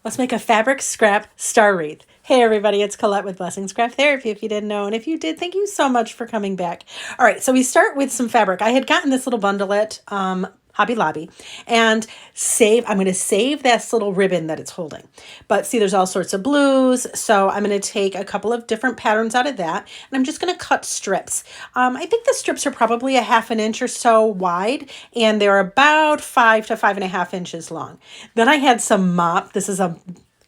Let's make a fabric scrap star wreath. Hey everybody, it's Colette with Blessings Craft Therapy, if you didn't know. And if you did, thank you so much for coming back. All right, so we start with some fabric. I had gotten this little bundle at Hobby Lobby, and I'm going to save this little ribbon that it's holding. But see, there's all sorts of blues, so I'm going to take a couple of different patterns out of that, and I'm just going to cut strips. I think the strips are probably a 1/2 inch or so wide, and they're about 5 to 5.5 inches long. Then I had some mop. This is a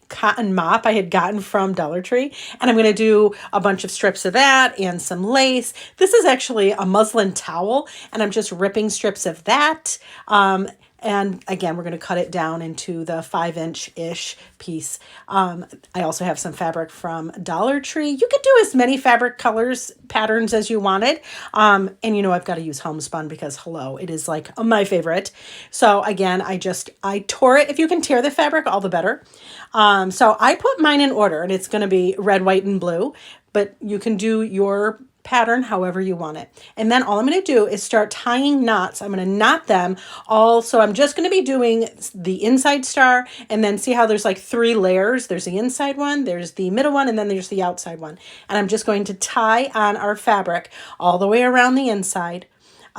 cotton mop I had gotten from Dollar Tree, and I'm going to do a bunch of strips of that and some lace. This is actually a muslin towel, and I'm just ripping strips of that. And again, we're going to cut it down into the 5-inch-ish piece. I also have some fabric from Dollar Tree. You could do as many fabric colors, patterns as you wanted. And you know, I've got to use homespun because hello, it is like my favorite. So again, I tore it. If you can tear the fabric, all the better. So I put mine in order, and it's going to be red, white, and blue, but you can do your pattern however you want it. And then all I'm going to do is start tying knots. I'm going to knot them all. So I'm just going to be doing the inside star, and then see how there's like 3 layers. There's the inside one, there's the middle one, and then there's the outside one. And I'm just going to tie on our fabric all the way around the inside.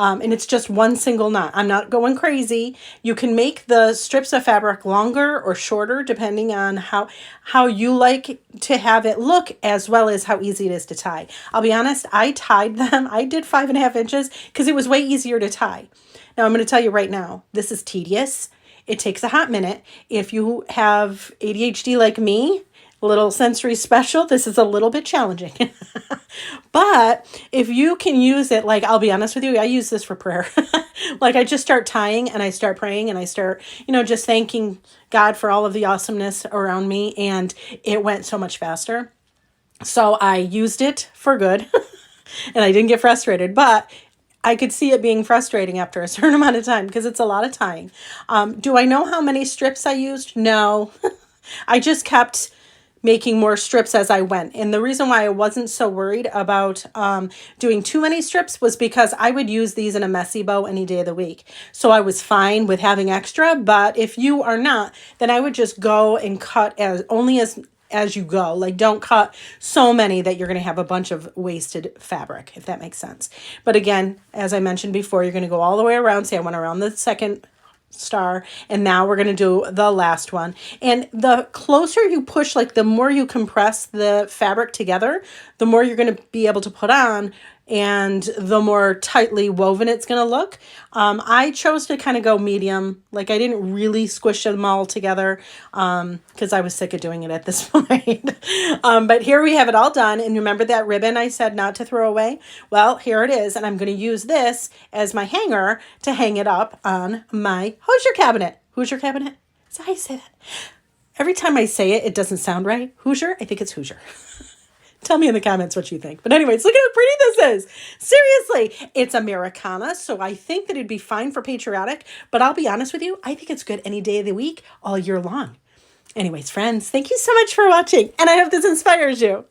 And it's just one single knot. I'm not going crazy. You can make the strips of fabric longer or shorter depending on how you like to have it look, as well as how easy it is to tie. I'll be honest, I tied them. I did 5.5 inches because it was way easier to tie. Now I'm going to tell you right now, this is tedious. It takes a hot minute. If you have ADHD like me, little sensory special, this is a little bit challenging. But if you can use it, like, I'll be honest with you, I use this for prayer. Like, I just start tying and I start praying and I start, just thanking God for all of the awesomeness around me. And it went so much faster. So I used it for good and I didn't get frustrated, but I could see it being frustrating after a certain amount of time because it's a lot of tying. Do I know how many strips I used? No. I just kept making more strips as I went. And the reason why I wasn't so worried about doing too many strips was because I would use these in a messy bow any day of the week. So I was fine with having extra, but if you are not, then I would just go and cut as you go. Like, don't cut so many that you're going to have a bunch of wasted fabric, if that makes sense. But again, as I mentioned before, you're going to go all the way around. Say I went around the second star, and now we're going to do the last one. And the closer you push, like the more you compress the fabric together, the more you're going to be able to put on, and the more tightly woven it's going to look. I chose to kind of go medium. Like, I didn't really squish them all together because I was sick of doing it at this point. But here we have it all done. And remember that ribbon I said not to throw away? Well, here it is. And I'm going to use this as my hanger to hang it up on my Hoosier cabinet. Hoosier cabinet? Is that how you say that? Every time I say it, it doesn't sound right. Hoosier? I think it's Hoosier. Tell me in the comments what you think. But anyways, look at how pretty this is. Seriously, it's Americana, so I think that it'd be fine for patriotic. But I'll be honest with you, I think it's good any day of the week, all year long. Anyways, friends, thank you so much for watching, and I hope this inspires you.